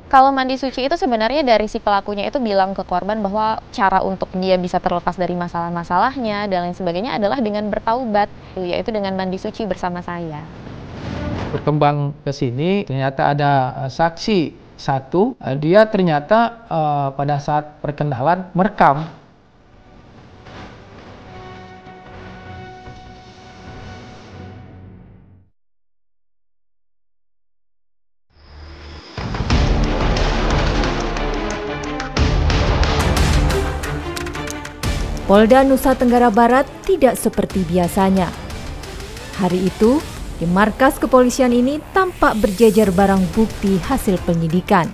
Kalau mandi suci itu sebenarnya dari si pelakunya itu bilang ke korban bahwa cara untuk dia bisa terlepas dari masalah-masalahnya dan lain sebagainya adalah dengan bertaubat, yaitu dengan mandi suci bersama saya. Berkembang ke sini ternyata ada saksi satu, dia ternyata pada saat perkenalan merekam. Polda Nusa Tenggara Barat tidak seperti biasanya. Hari itu, di markas kepolisian ini tampak berjejer barang bukti hasil penyidikan.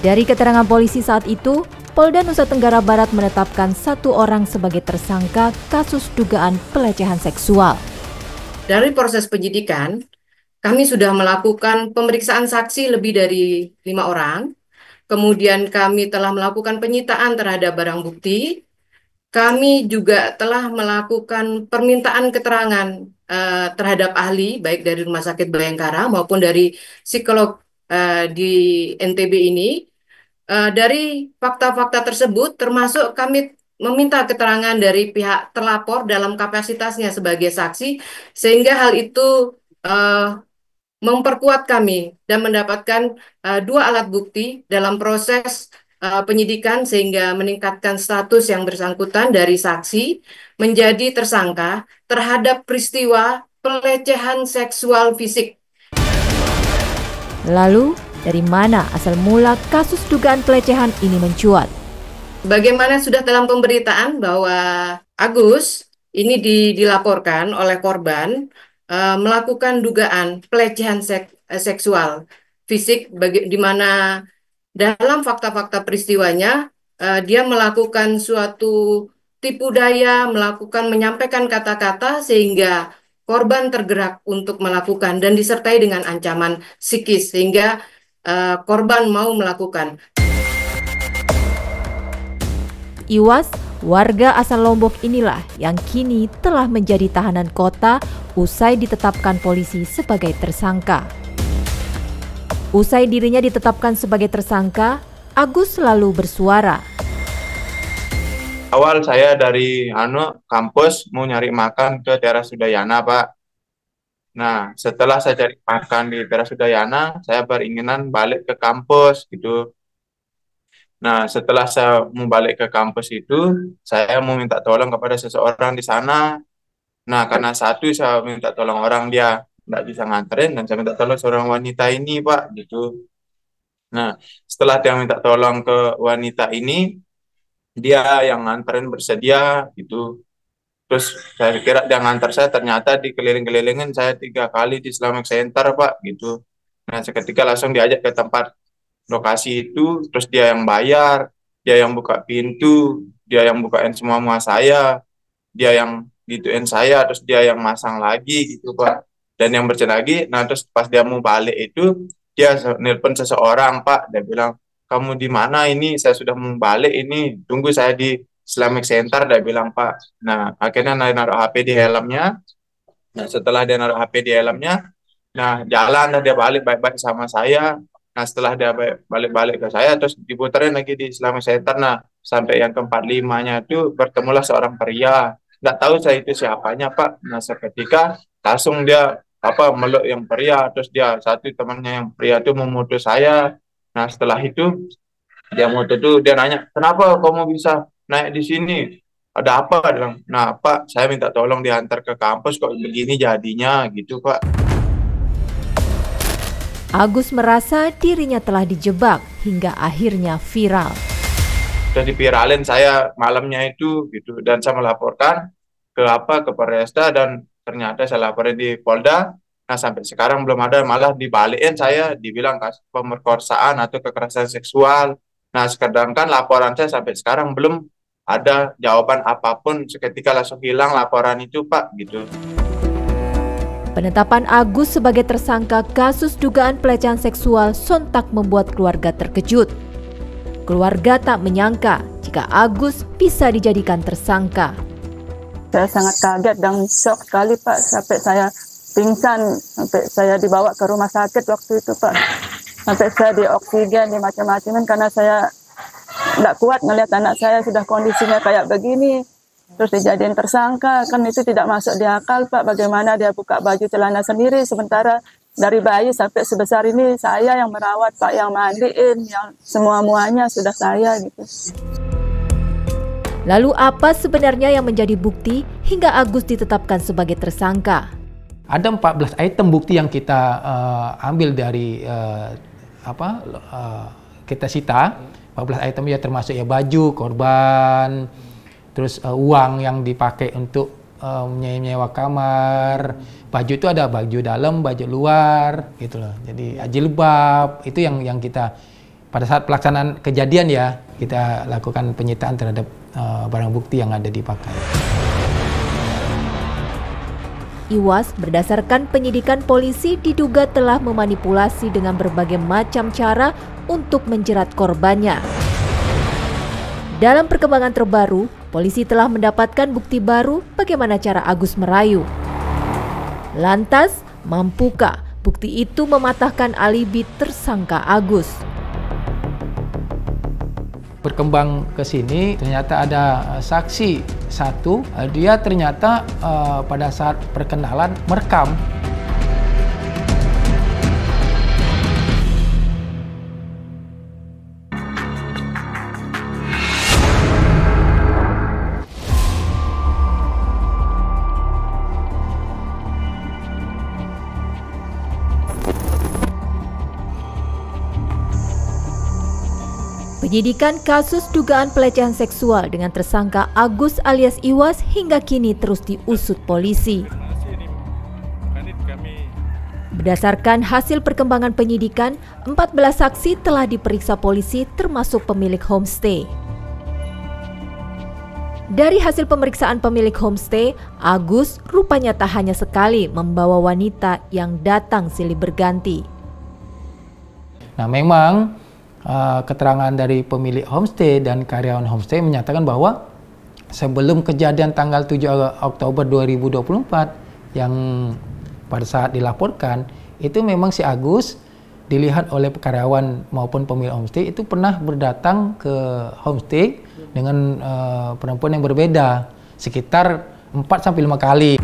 Dari keterangan polisi saat itu, Polda Nusa Tenggara Barat menetapkan 1 orang sebagai tersangka kasus dugaan pelecehan seksual. Dari proses penyidikan, kami sudah melakukan pemeriksaan saksi lebih dari 5 orang. Kemudian kami telah melakukan penyitaan terhadap barang bukti. Kami juga telah melakukan permintaan keterangan terhadap ahli, baik dari Rumah Sakit Bayangkara maupun dari psikolog di NTB ini. Dari fakta-fakta tersebut, termasuk kami meminta keterangan dari pihak terlapor dalam kapasitasnya sebagai saksi, sehingga hal itu memperkuat kami dan mendapatkan 2 alat bukti dalam proses penyidikan sehingga meningkatkan status yang bersangkutan dari saksi menjadi tersangka terhadap peristiwa pelecehan seksual fisik. Lalu, dari mana asal mula kasus dugaan pelecehan ini mencuat? Bagaimana sudah dalam pemberitaan bahwa Agus ini dilaporkan oleh korban melakukan dugaan pelecehan seksual fisik, di mana dalam fakta-fakta peristiwanya dia melakukan suatu tipu daya, menyampaikan kata-kata sehingga korban tergerak untuk melakukan dan disertai dengan ancaman psikis sehingga korban mau melakukan. Iwas, warga asal Lombok inilah yang kini telah menjadi tahanan kota usai ditetapkan polisi sebagai tersangka. Usai dirinya ditetapkan sebagai tersangka, Agus selalu bersuara. Awal saya dari kampus mau nyari makan ke Teras Udayana, Pak. Nah, setelah saya cari makan di Teras Udayana, saya beringinan balik ke kampus gitu. Nah, setelah saya mau balik ke kampus itu, saya mau minta tolong kepada seseorang di sana. Nah, karena satu saya minta tolong orang, dia nggak bisa nganterin, dan saya minta tolong seorang wanita ini, Pak, gitu. Nah, setelah dia minta tolong ke wanita ini, dia yang nganterin bersedia, gitu. Terus saya kira dia ngantar saya, ternyata dikeliling-kelilingin saya 3 kali di Islamic Center, Pak, gitu. Nah, seketika langsung diajak ke tempat lokasi itu, terus dia yang bayar, dia yang buka pintu, dia yang bukain semua saya, dia yang gituin saya, terus dia yang masang lagi gitu, Pak. Dan yang bercerita lagi, nah terus pas dia mau balik itu, dia nelpon seseorang, Pak, dia bilang, kamu di mana ini, saya sudah mau balik ini, tunggu saya di Islamic Center, dia bilang, Pak. Nah, akhirnya naruh HP di helmnya. Nah, setelah dia naruh HP di helmnya, nah jalan, dia balik baik-baik sama saya. Nah, setelah dia balik-balik ke saya, terus diputerin lagi di Islamic Center. Nah, sampai yang ke-45-nya itu bertemulah seorang pria. Nggak tahu saya itu siapanya, Pak. Nah, seketika langsung dia meluk yang pria, terus dia satu temannya yang pria itu memutus saya. Nah, setelah itu dia mau tuh, dia nanya, kenapa kamu bisa naik di sini? Ada apa? Dia bilang, nah, Pak, saya minta tolong diantar ke kampus, kok begini jadinya, gitu, Pak. Agus merasa dirinya telah dijebak hingga akhirnya viral. Sudah diviralin saya malamnya itu, gitu, dan saya melaporkan ke Polresta, dan ternyata saya laporin di Polda. Nah, sampai sekarang belum ada, malah dibalikin saya, dibilang kasus pemerkosaan atau kekerasan seksual. Nah, sedangkan laporan saya sampai sekarang belum ada jawaban apapun, seketika langsung hilang laporan itu, Pak, gitu. Penetapan Agus sebagai tersangka kasus dugaan pelecehan seksual sontak membuat keluarga terkejut. Keluarga tak menyangka jika Agus bisa dijadikan tersangka. Saya sangat kaget dan shock sekali, Pak, sampai saya pingsan, sampai saya dibawa ke rumah sakit waktu itu, Pak. Sampai saya di oksigen, di macam-macam karena saya nggak kuat ngelihat anak saya sudah kondisinya kayak begini. Terus dijadiin tersangka, kan itu tidak masuk di akal, Pak. Bagaimana dia buka baju celana sendiri, sementara dari bayi sampai sebesar ini saya yang merawat, Pak, yang mandiin, yang semua-muanya sudah saya gitu. Lalu apa sebenarnya yang menjadi bukti hingga Agus ditetapkan sebagai tersangka? Ada 14 item bukti yang kita ambil dari kita sita. 14 item ya, termasuk ya baju korban, terus uang yang dipakai untuk menyewa kamar, baju itu ada baju dalam, baju luar, gitu loh. Jadi jilbab itu yang kita pada saat pelaksanaan kejadian ya kita lakukan penyitaan terhadap barang bukti yang ada dipakai. Iwas berdasarkan penyidikan polisi diduga telah memanipulasi dengan berbagai macam cara untuk menjerat korbannya. Dalam perkembangan terbaru, polisi telah mendapatkan bukti baru bagaimana cara Agus merayu. Lantas, mampukah bukti itu mematahkan alibi tersangka Agus? Berkembang ke sini, ternyata ada saksi satu, dia ternyata pada saat perkenalan merekam. Penyidikan kasus dugaan pelecehan seksual dengan tersangka Agus alias Iwas hingga kini terus diusut polisi. Berdasarkan hasil perkembangan penyidikan, 14 saksi telah diperiksa polisi termasuk pemilik homestay. Dari hasil pemeriksaan pemilik homestay, Agus rupanya tak hanya sekali membawa wanita yang datang silih berganti. Nah, memang keterangan dari pemilik homestay dan karyawan homestay menyatakan bahwa sebelum kejadian tanggal 7 Oktober 2024 yang pada saat dilaporkan, itu memang si Agus dilihat oleh karyawan maupun pemilik homestay itu pernah berdatang ke homestay dengan perempuan yang berbeda sekitar 4-5 kali.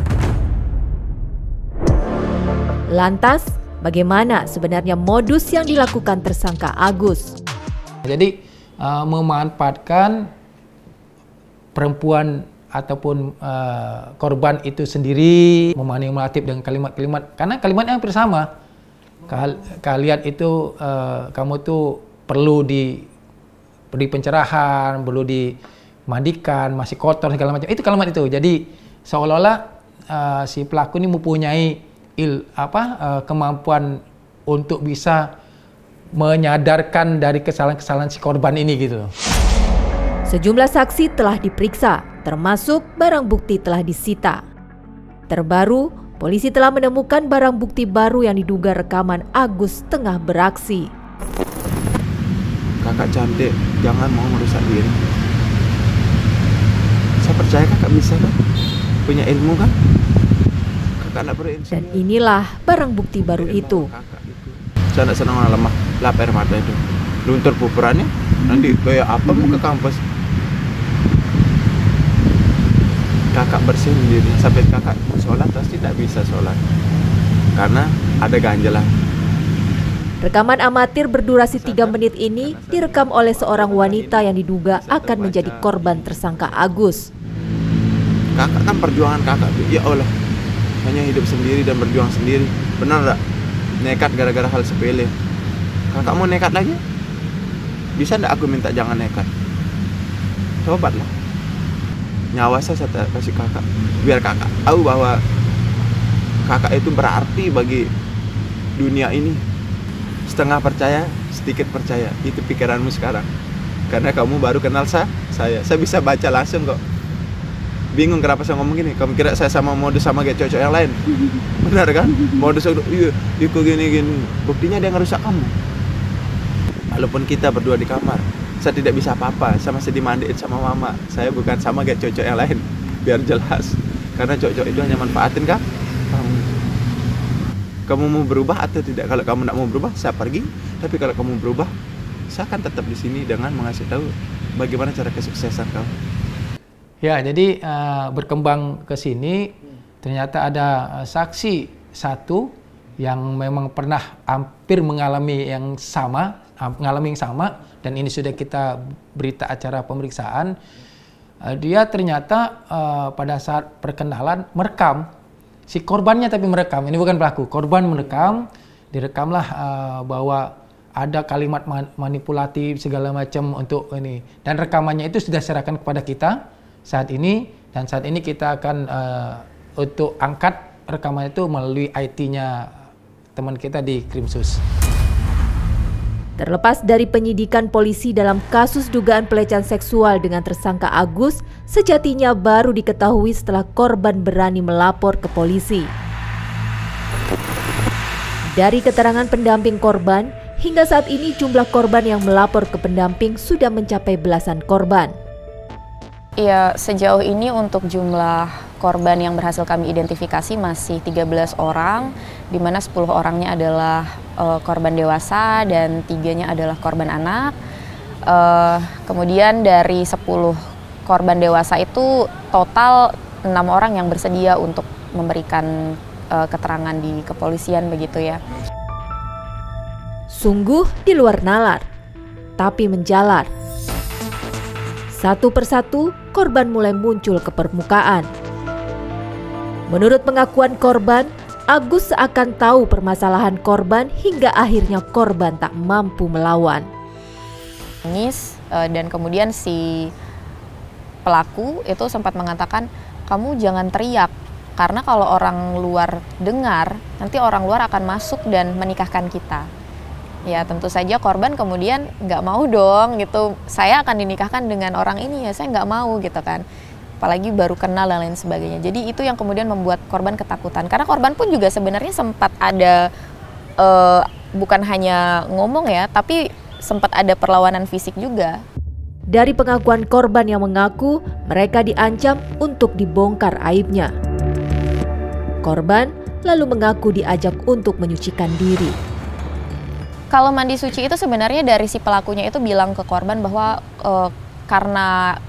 Lantas, bagaimana sebenarnya modus yang dilakukan tersangka Agus? Jadi memanfaatkan perempuan ataupun korban itu sendiri, memanipulatif dengan kalimat-kalimat, karena kalimatnya hampir sama. Kalian itu kamu tuh perlu diberi pencerahan, perlu dimandikan, masih kotor segala macam. Itu kalimat itu. Jadi seolah-olah si pelaku ini mempunyai kemampuan untuk bisa menyadarkan dari kesalahan-kesalahan si korban ini gitu. Sejumlah saksi telah diperiksa, termasuk barang bukti telah disita. Terbaru, polisi telah menemukan barang bukti baru yang diduga rekaman Agus tengah beraksi. Kakak cantik, jangan mau merusak diri. Saya percaya kakak bisa kan? Punya ilmu kan? Dan inilah barang bukti baru itu. Saya tidak senang orang lemah, lap air mata itu. Luntur pupurannya, nanti kayak apa mau ke kampus. Kakak bersihin diri, sampai kakak sholat pasti tak bisa sholat. Karena ada ganjelan. Rekaman amatir berdurasi 3 menit ini direkam oleh seorang wanita yang diduga akan menjadi korban tersangka Agus. Kakak kan perjuangan kakak, ya Allah. Hanya hidup sendiri dan berjuang sendiri. Benar tak? Nekat gara-gara hal sepele. Kakak mau nekat lagi? Bisa tak aku minta jangan nekat? Cobalah. Nyawa saya kasih kakak. Biar kakak tahu bahwa kakak itu berarti bagi dunia ini. Setengah percaya, sedikit percaya. Itu pikiranmu sekarang. Karena kamu baru kenal saya. Saya bisa baca langsung kok. Bingung kenapa saya ngomong gini. Kamu kira saya sama modus sama kayak cowok yang lain? Benar kan? Modus iya gini. Buktinya dia ngerusak kamu. Walaupun kita berdua di kamar, saya tidak bisa apa-apa. Saya masih dimandiin sama mama. Saya bukan sama kayak cowok yang lain. Biar jelas. Karena cowok itu hanya manfaatin kan? kamu mau berubah atau tidak. Kalau kamu tidak mau berubah, saya pergi. Tapi kalau kamu berubah, saya akan tetap di sini dengan mengasih tahu bagaimana cara kesuksesan kamu. Ya, jadi berkembang ke sini, ternyata ada saksi satu yang memang pernah hampir mengalami yang sama, dan ini sudah kita berita acara pemeriksaan. Dia ternyata pada saat perkenalan merekam si korbannya, tapi merekam, ini bukan pelaku, korban merekam, direkamlah bahwa ada kalimat manipulatif segala macam untuk ini, dan rekamannya itu sudah serahkan kepada kita saat ini, dan saat ini kita akan untuk angkat rekaman itu melalui IT-nya teman kita di Krimsus. Terlepas dari penyidikan polisi dalam kasus dugaan pelecehan seksual dengan tersangka Agus, sejatinya baru diketahui setelah korban berani melapor ke polisi. Dari keterangan pendamping korban, hingga saat ini jumlah korban yang melapor ke pendamping sudah mencapai belasan korban. Ya, sejauh ini untuk jumlah korban yang berhasil kami identifikasi masih 13 orang, di mana 10 orangnya adalah korban dewasa dan 3-nya adalah korban anak. Kemudian dari 10 korban dewasa itu total 6 orang yang bersedia untuk memberikan keterangan di kepolisian begitu ya. Sungguh di luar nalar, tapi menjalar. Satu persatu korban mulai muncul ke permukaan. Menurut pengakuan korban, Agus seakan tahu permasalahan korban hingga akhirnya korban tak mampu melawan. Nangis dan kemudian si pelaku itu sempat mengatakan, kamu jangan teriak karena kalau orang luar dengar nanti orang luar akan masuk dan menikahkan kita. Ya tentu saja korban kemudian nggak mau dong gitu, saya akan dinikahkan dengan orang ini ya, saya nggak mau gitu kan. Apalagi baru kenal dan lain sebagainya. Jadi itu yang kemudian membuat korban ketakutan. Karena korban pun juga sebenarnya sempat ada, bukan hanya ngomong ya, tapi sempat ada perlawanan fisik juga. Dari pengakuan korban yang mengaku mereka diancam untuk dibongkar aibnya. Korban lalu mengaku diajak untuk menyucikan diri. Kalau mandi suci itu sebenarnya dari si pelakunya itu bilang ke korban bahwa karena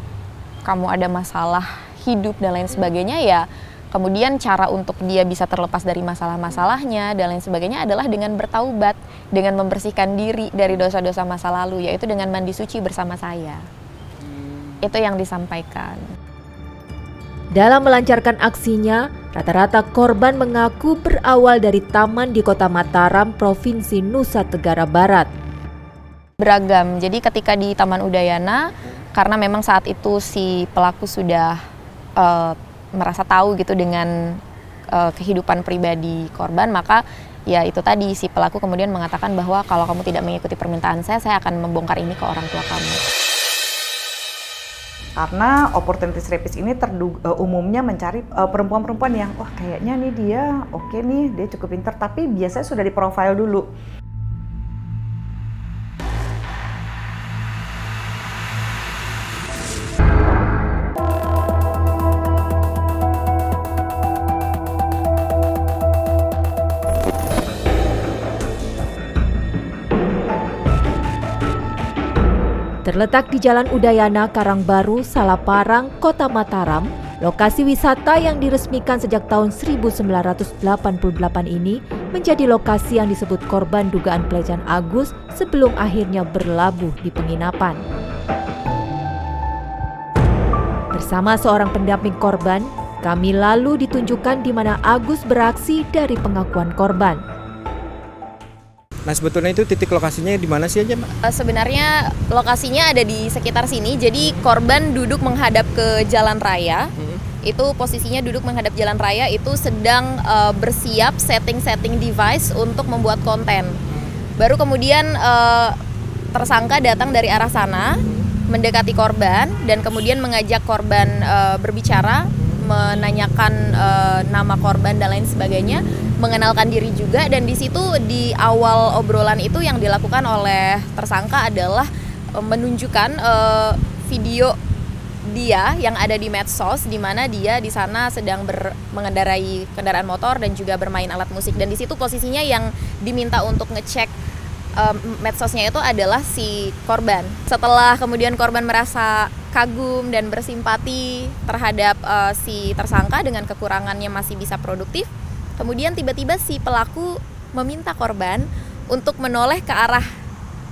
kamu ada masalah hidup dan lain sebagainya ya, kemudian cara untuk dia bisa terlepas dari masalah-masalahnya dan lain sebagainya adalah dengan bertaubat, dengan membersihkan diri dari dosa-dosa masa lalu, yaitu dengan mandi suci bersama saya. Itu yang disampaikan. Dalam melancarkan aksinya, rata-rata korban mengaku berawal dari taman di Kota Mataram, Provinsi Nusa Tenggara Barat. Beragam, jadi ketika di Taman Udayana, karena memang saat itu si pelaku sudah merasa tahu gitu dengan kehidupan pribadi korban, maka ya itu tadi si pelaku kemudian mengatakan bahwa kalau kamu tidak mengikuti permintaan saya akan membongkar ini ke orang tua kamu. Karena opportunity rapist ini umumnya mencari perempuan-perempuan yang wah kayaknya nih dia oke nih, dia cukup pintar, tapi biasanya sudah diprofile dulu. Terletak di Jalan Udayana, Karangbaru, Salaparang, Kota Mataram, lokasi wisata yang diresmikan sejak tahun 1988 ini menjadi lokasi yang disebut korban dugaan pelecehan Agus sebelum akhirnya berlabuh di penginapan. Bersama seorang pendamping korban, kami lalu ditunjukkan di mana Agus beraksi dari pengakuan korban. Nah sebetulnya itu titik lokasinya di mana sih aja, Mbak? Sebenarnya lokasinya ada di sekitar sini, jadi korban duduk menghadap ke jalan raya. Itu posisinya duduk menghadap jalan raya, itu sedang bersiap setting device untuk membuat konten. Baru kemudian tersangka datang dari arah sana, mendekati korban, dan kemudian mengajak korban berbicara, menanyakan nama korban dan lain sebagainya, mengenalkan diri juga. Dan di situ di awal obrolan itu yang dilakukan oleh tersangka adalah menunjukkan video dia yang ada di medsos, di mana dia di sana sedang mengendarai kendaraan motor dan juga bermain alat musik, dan di situ posisinya yang diminta untuk ngecek medsosnya itu adalah si korban. Setelah kemudian korban merasa kagum dan bersimpati terhadap si tersangka dengan kekurangannya masih bisa produktif, kemudian tiba-tiba si pelaku meminta korban untuk menoleh ke arah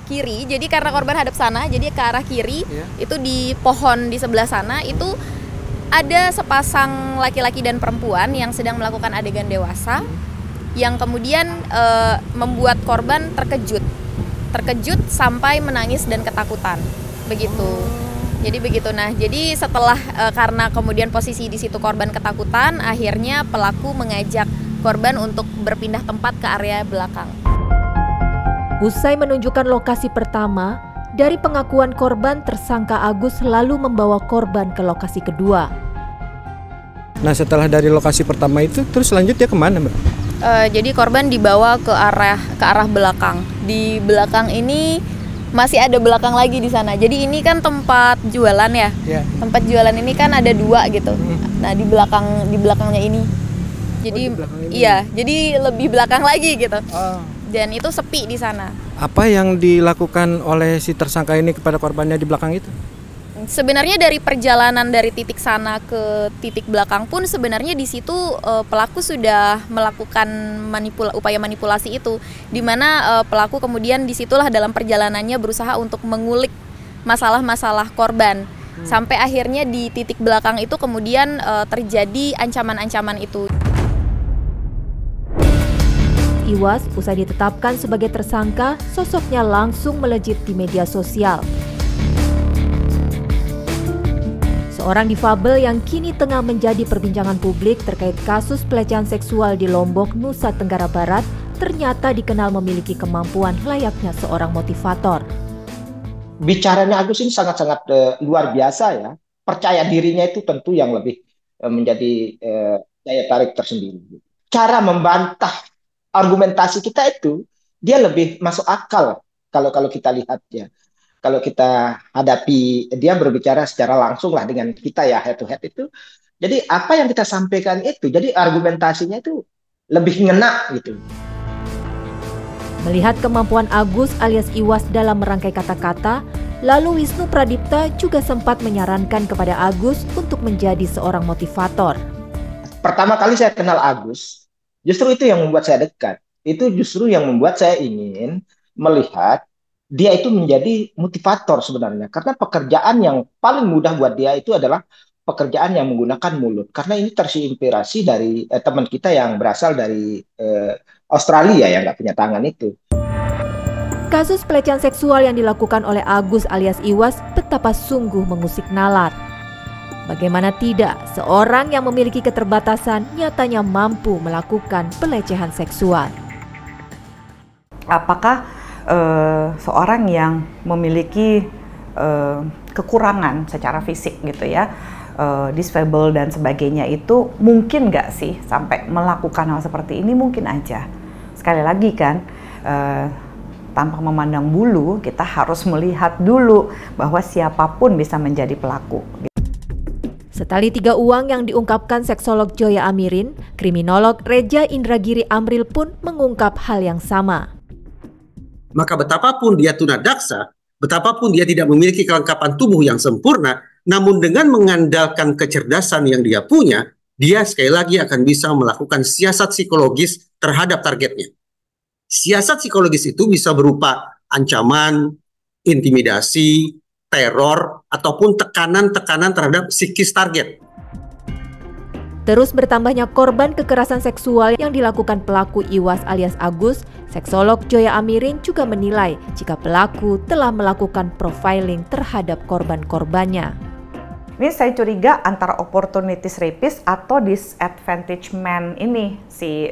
kiri. Jadi karena korban hadap sana, jadi ke arah kiri, itu di pohon di sebelah sana itu ada sepasang laki-laki dan perempuan yang sedang melakukan adegan dewasa, yang kemudian membuat korban terkejut sampai menangis dan ketakutan, begitu. Jadi begitu. Nah, jadi setelah karena kemudian posisi di situ korban ketakutan, akhirnya pelaku mengajak korban untuk berpindah tempat ke area belakang. Usai menunjukkan lokasi pertama, dari pengakuan korban, tersangka Agus lalu membawa korban ke lokasi kedua. Nah, setelah dari lokasi pertama itu, terus selanjutnya kemana, Mbak? Jadi korban dibawa ke arah belakang. Di belakang ini masih ada belakang lagi di sana. Jadi ini kan tempat jualan ya. Tempat jualan ini kan ada 2 gitu. Nah, di belakangnya ini. Jadi jadi lebih belakang lagi gitu. Dan itu sepi di sana. Apa yang dilakukan oleh si tersangka ini kepada korbannya di belakang itu? Sebenarnya dari perjalanan dari titik sana ke titik belakang pun sebenarnya di situ pelaku sudah melakukan upaya manipulasi itu, di mana pelaku kemudian disitulah dalam perjalanannya berusaha untuk mengulik masalah-masalah korban, sampai akhirnya di titik belakang itu kemudian terjadi ancaman-ancaman itu. Iwas usai ditetapkan sebagai tersangka, sosoknya langsung melejit di media sosial. Seorang difabel yang kini tengah menjadi perbincangan publik terkait kasus pelecehan seksual di Lombok, Nusa Tenggara Barat, ternyata dikenal memiliki kemampuan layaknya seorang motivator. Bicaranya Agus ini sangat-sangat luar biasa ya. Percaya dirinya itu tentu yang lebih menjadi daya tarik tersendiri. Cara membantah argumentasi kita itu, dia lebih masuk akal kalau kita lihat ya. Kalau kita hadapi, dia berbicara secara langsung lah dengan kita ya, head to head itu. Jadi apa yang kita sampaikan itu, jadi argumentasinya itu lebih ngena gitu. Melihat kemampuan Agus alias Iwas dalam merangkai kata-kata, lalu Wisnu Pradipta juga sempat menyarankan kepada Agus untuk menjadi seorang motivator. Pertama kali saya kenal Agus, justru itu yang membuat saya dekat. Itu justru yang membuat saya ingin melihat dia itu menjadi motivator sebenarnya. Karena pekerjaan yang paling mudah buat dia itu adalah pekerjaan yang menggunakan mulut. Karena ini terinspirasi dari teman kita yang berasal dari Australia yang nggak punya tangan itu. Kasus pelecehan seksual yang dilakukan oleh Agus alias Iwas betapa sungguh mengusik nalar. Bagaimana tidak, seorang yang memiliki keterbatasan nyatanya mampu melakukan pelecehan seksual. Apakah seorang yang memiliki kekurangan secara fisik gitu ya, disable dan sebagainya, itu mungkin nggak sih sampai melakukan hal seperti ini? Mungkin aja. Sekali lagi kan, tanpa memandang bulu, kita harus melihat dulu bahwa siapapun bisa menjadi pelaku. Setali 3 uang yang diungkapkan seksolog Joya Amirin, kriminolog Reja Indragiri Amril pun mengungkap hal yang sama. Maka betapapun dia tunadaksa, betapapun dia tidak memiliki kelengkapan tubuh yang sempurna, namun dengan mengandalkan kecerdasan yang dia punya, dia sekali lagi akan bisa melakukan siasat psikologis terhadap targetnya. Siasat psikologis itu bisa berupa ancaman, intimidasi, teror, ataupun tekanan-tekanan terhadap psikis target. Terus bertambahnya korban kekerasan seksual yang dilakukan pelaku Iwas alias Agus, seksolog Joya Amirin juga menilai jika pelaku telah melakukan profiling terhadap korban-korbannya. Ini saya curiga antara opportunities rapist atau disadvantage man ini si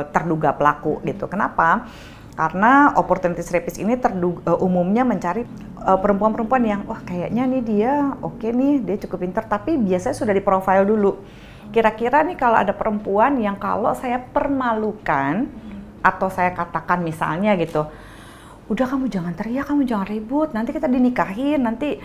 terduga pelaku gitu. Kenapa? Karena opportunities rapist ini umumnya mencari perempuan-perempuan yang wah kayaknya nih dia oke nih, dia cukup pintar, tapi biasanya sudah diprofile dulu. Kira-kira nih kalau ada perempuan yang kalau saya permalukan atau saya katakan misalnya gitu, udah kamu jangan teriak, kamu jangan ribut, nanti kita dinikahin, nanti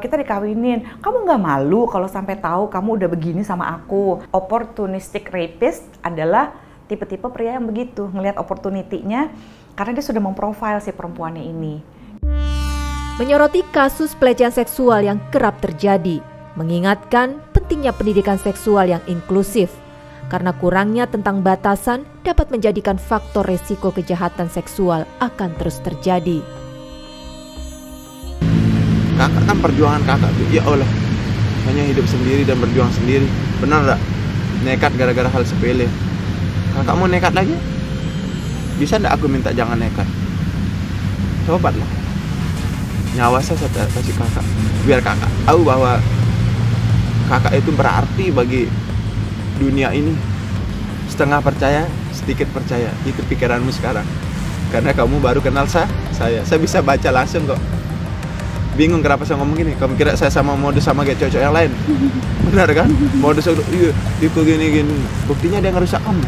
kita dikawinin. Kamu nggak malu kalau sampai tahu kamu udah begini sama aku? Opportunistic rapist adalah tipe-tipe pria yang begitu, ngelihat opportunity-nya karena dia sudah memprofile si perempuannya ini. Menyoroti kasus pelecehan seksual yang kerap terjadi, mengingatkan pentingnya pendidikan seksual yang inklusif, karena kurangnya tentang batasan dapat menjadikan faktor resiko kejahatan seksual akan terus terjadi. Kakak kan perjuangan kakak tuh, ya Allah, hanya hidup sendiri dan berjuang sendiri. Benar nggak? Nekat gara-gara hal sepele. Kakak mau nekat lagi? Bisa nggak aku minta jangan nekat? Cobalah. Nyawa saya kasih kakak, biar kakak tahu bahwa kakak itu berarti bagi dunia ini. Setengah percaya, sedikit percaya. Itu pikiranmu sekarang. Karena kamu baru kenal saya bisa baca langsung kok. Bingung kenapa saya ngomong gini. Kamu kira saya sama modus sama kayak cowok-cowok yang lain? Benar kan? Modus iya, ikut gini-gini. Buktinya dia ngerusak kamu.